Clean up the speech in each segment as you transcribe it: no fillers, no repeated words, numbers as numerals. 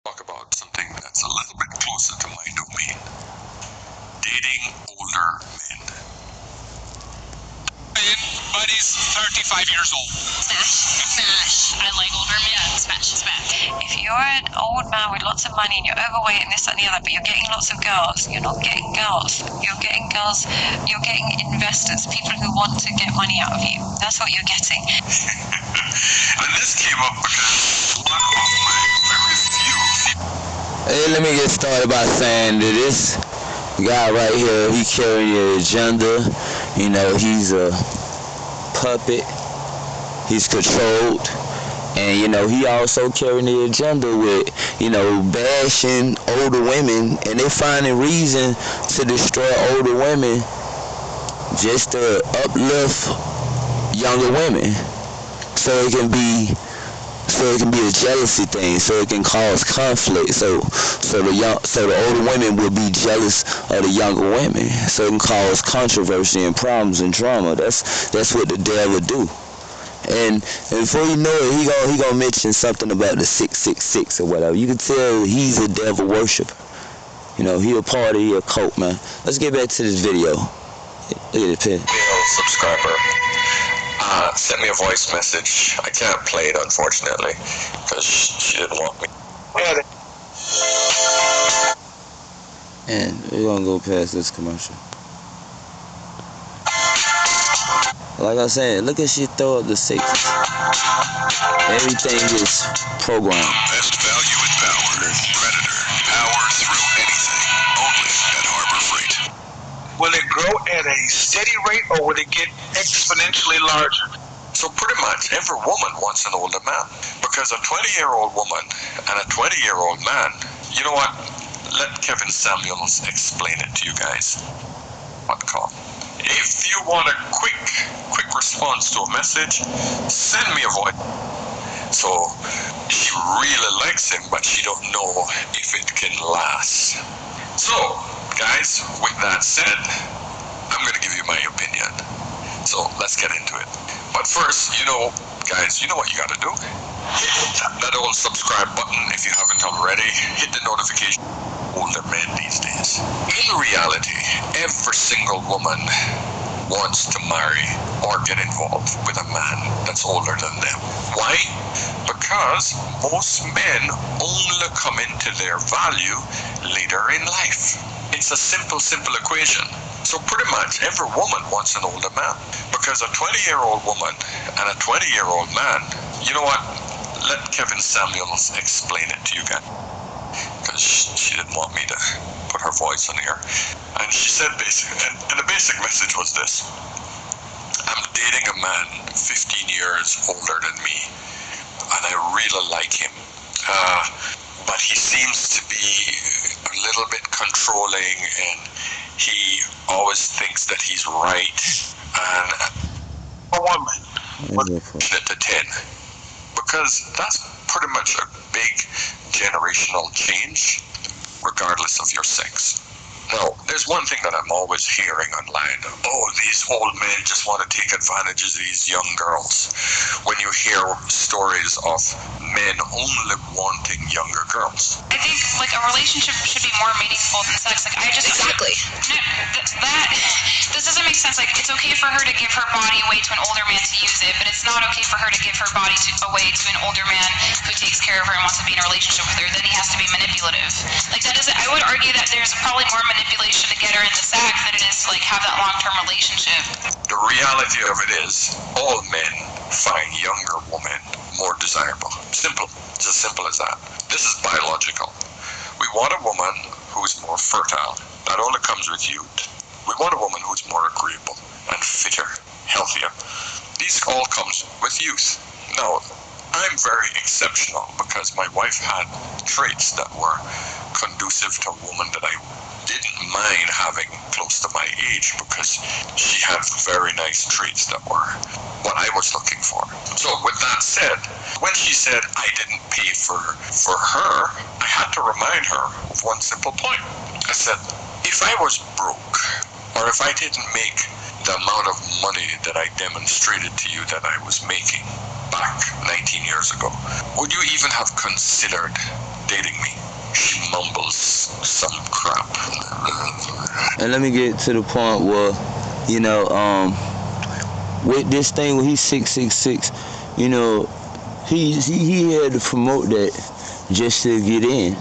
talk about something that's a little bit closer to my domain. Dating older men. Buddy's 35 years old. Smash. I like older men. Yeah, smash. If you're an old man with lots of money and you're overweight and this and the other, but you're getting lots of girls, you're not getting girls. You're getting girls, you're getting investors, people who want to get money out of you. That's what you're getting. And this came up because one of my very few. Hey, let me get started by saying that this guy right here, he carrying the agenda. You know, he's a puppet. He's controlled. And, you know, he also carrying the agenda with, you know, bashing older women. And they finding reason to destroy older women just to uplift younger women. So it can be a jealousy thing, so it can cause conflict. So the older women will be jealous of the younger women. So it can cause controversy and problems and drama. That's what the devil do. And before you know it, he gonna mention something about the 666 or whatever. You can tell he's a devil worshiper. You know, he a part of a cult, man. Let's get back to this video. Look at this pin. Subscriber sent me a voice message. I can't play it, unfortunately, because she didn't want me. And we're gonna go past this commercial. Like I said, look at she throw up the sixes. Everything is programmed. Best value in power. Predator. Power through anything. Only at Harbor Freight. Will it grow at a steady rate or will it get exponentially larger? So pretty much every woman wants an older man. Because a 20-year-old woman and a 20-year-old man, you know what? Let Kevin Samuels explain it to you guys. What call? If you want a quick response to a message, send me a voice. So she really likes him, but she don't know if it can last. So, guys, with that said, I'm gonna give you my opinion. So let's get into it. But first, guys, you know what you gotta do? Hit that old subscribe button if you haven't already. Hit the notification. Older men these days. In reality, every single woman wants to marry or get involved with a man that's older than them. Why? Because most men only come into their value later in life. It's a simple equation. So pretty much every woman wants an older man. Because a 20-year-old woman and a 20-year-old man, you know what? Let Kevin Samuels explain it to you guys. Because she didn't want me to put her voice on here. And she said and the basic message was this. I'm dating a man 15 years older than me, and I really like him. But he seems to be a little bit controlling, and he always thinks that he's right. And A woman. It to 10. Because that's pretty much a big generational change, regardless of your sex. Now, there's one thing that I'm always hearing online. Oh, these old men just want to take advantage of these young girls. When you hear stories of men only wanting younger girls. I think, like, a relationship should be more meaningful than sex. Like, I just... Exactly. This doesn't make sense. Like, it's okay for her to give her body away to an older man to use it, but it's not okay for her to give her body away to an older man who takes care of her and wants to be in a relationship with her. Then he has to be manipulative. Like, that doesn't... I would argue that there's probably more manipulation to get her in the sack than it is to, like, have that long-term relationship. The reality of it is, all men find younger women more desirable. Simple. It's as simple as that. This is biological. We want a woman who's more fertile. That only comes with youth. We want a woman who's more agreeable and fitter, healthier. These all comes with youth. Now, I'm very exceptional because my wife had traits that were conducive to a woman that I didn't mind having close to my age, because she had very nice traits that were what I was looking for. So with that said, when she said I didn't pay for her, I had to remind her of one simple point. I said, if I was broke, or if I didn't make the amount of money that I demonstrated to you that I was making back 19 years ago, would you even have considered dating me? And let me get to the point where, you know, with this thing where he's 666, you know, he had to promote that just to get in.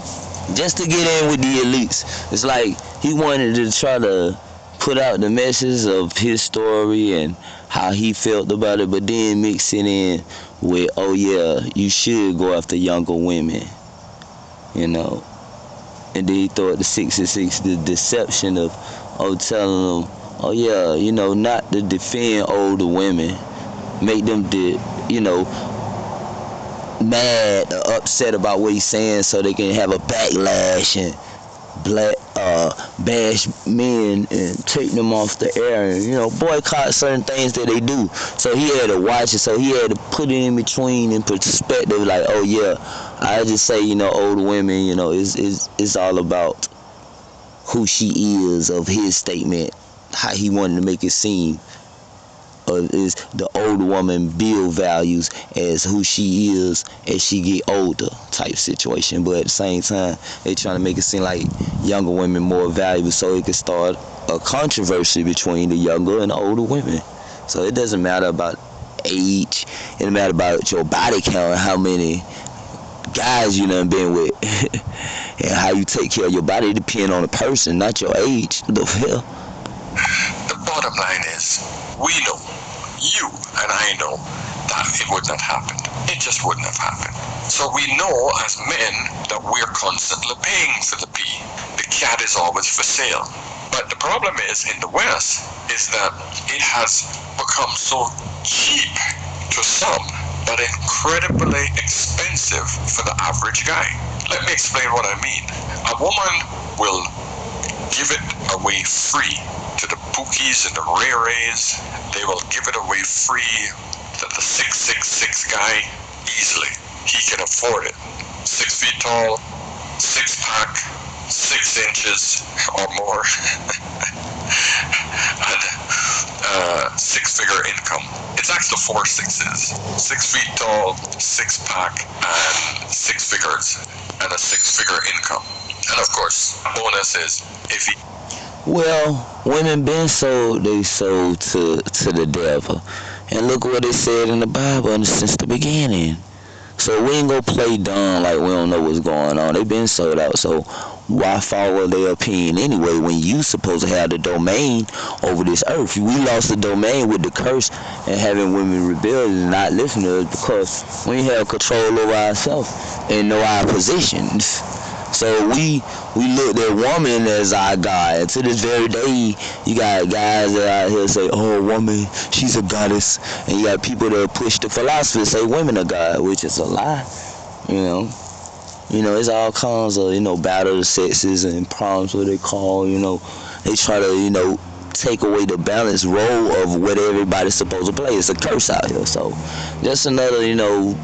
Just to get in with the elites. It's like he wanted to try to put out the message of his story and how he felt about it, but then mix it in with, oh yeah, you should go after younger women, you know. And then he thought the 666, the deception of telling them, oh yeah, you know, not to defend older women, make them, you know, mad or upset about what he's saying so they can have a backlash and bash men and take them off the air and, you know, boycott certain things that they do. So he had to watch it, so he had to put it in between in perspective, like, oh yeah, I just say, you know, older women, you know, it's all about who she is, of his statement, how he wanted to make it seem. Is the older woman build values as who she is as she get older type situation, but at the same time they trying to make it seem like younger women more valuable, so it could start a controversy between the younger and the older women. So it doesn't matter about age, it doesn't matter about your body count, how many guys you done been with and how you take care of your body. It depends on the person, not your age. What the hell? The bottom line is, we know, you and I know, that it would not happen. It just wouldn't have happened. So we know as men that we're constantly paying for the pee. The cat is always for sale. But the problem is, in the West, is that it has become so cheap to some, but incredibly expensive for the average guy. Let me explain what I mean. A woman will give it away free to the Pookies and the Ray Rays. They will give it away free to the 666 guy easily. He can afford it. 6 feet tall, 6-pack, 6 inches or more, and 6-figure income. It's actually 4 6s. 6 feet tall, 6-pack, and 6 figures, and a 6-figure income. And of course, bonus is if he. Well, women been sold, they sold to the devil. And look what it said in the Bible since the beginning. So we ain't gonna play dumb like we don't know what's going on. They been sold out, so why follow their opinion anyway when you supposed to have the domain over this earth? We lost the domain with the curse and having women rebel and not listen to us because we have control over ourselves and know our positions. So we looked at woman as our God. To this very day, you got guys that out here say, oh, woman, she's a goddess. And you got people that push the philosophy, say women are God, which is a lie. You know, it's all kinds of, you know, battle of the sexes and problems, what they call, you know. They try to, you know, take away the balanced role of what everybody's supposed to play. It's a curse out here. So just another, you know,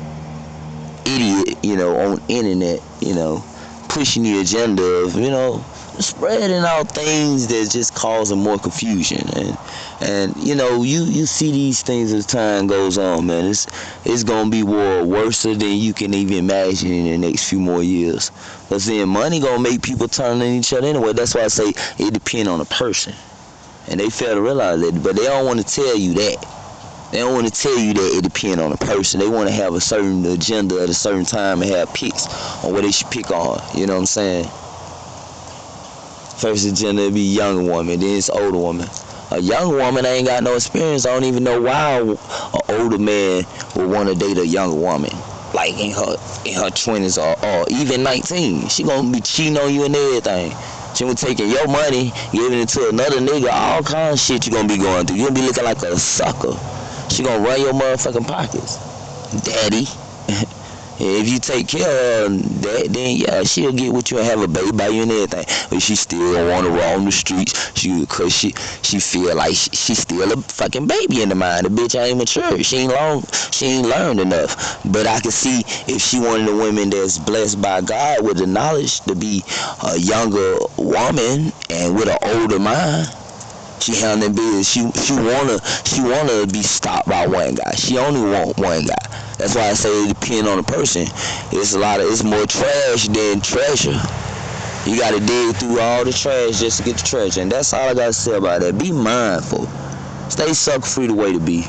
idiot, you know, on internet, you know, pushing the agenda of, you know, spreading out things that just causing more confusion. And you know, you see these things as time goes on, man. It's gonna be worse than you can even imagine in the next few more years. But then money gonna make people turn on each other anyway. That's why I say it depends on the person. And they fail to realize that, but they don't want to tell you that. They don't want to tell you that it depends on the person. They want to have a certain agenda at a certain time and have picks on what they should pick on. You know what I'm saying? First agenda would be young woman, then it's older woman. A young woman ain't got no experience. I don't even know why an older man would want to date a younger woman. Like in her 20s or even 19. She gonna be cheating on you and everything. She was taking your money, giving it to another nigga, all kinds of shit you gonna be going through. You gonna be looking like a sucker. She gonna run your motherfucking pockets, daddy. If you take care of that, then yeah, she'll get with you and have a baby by you and everything. But she still don't want to roam the streets. Cause she feel like she's still a fucking baby in the mind. The bitch ain't mature. She ain't learned enough. But I can see if she one of the women that's blessed by God with the knowledge to be a younger woman and with an older mind. She handling business. She wanna be stopped by one guy. She only want one guy. That's why I say it depends on the person. It's more trash than treasure. You gotta dig through all the trash just to get the treasure. And that's all I gotta say about that. Be mindful. Stay sucker free the way to be.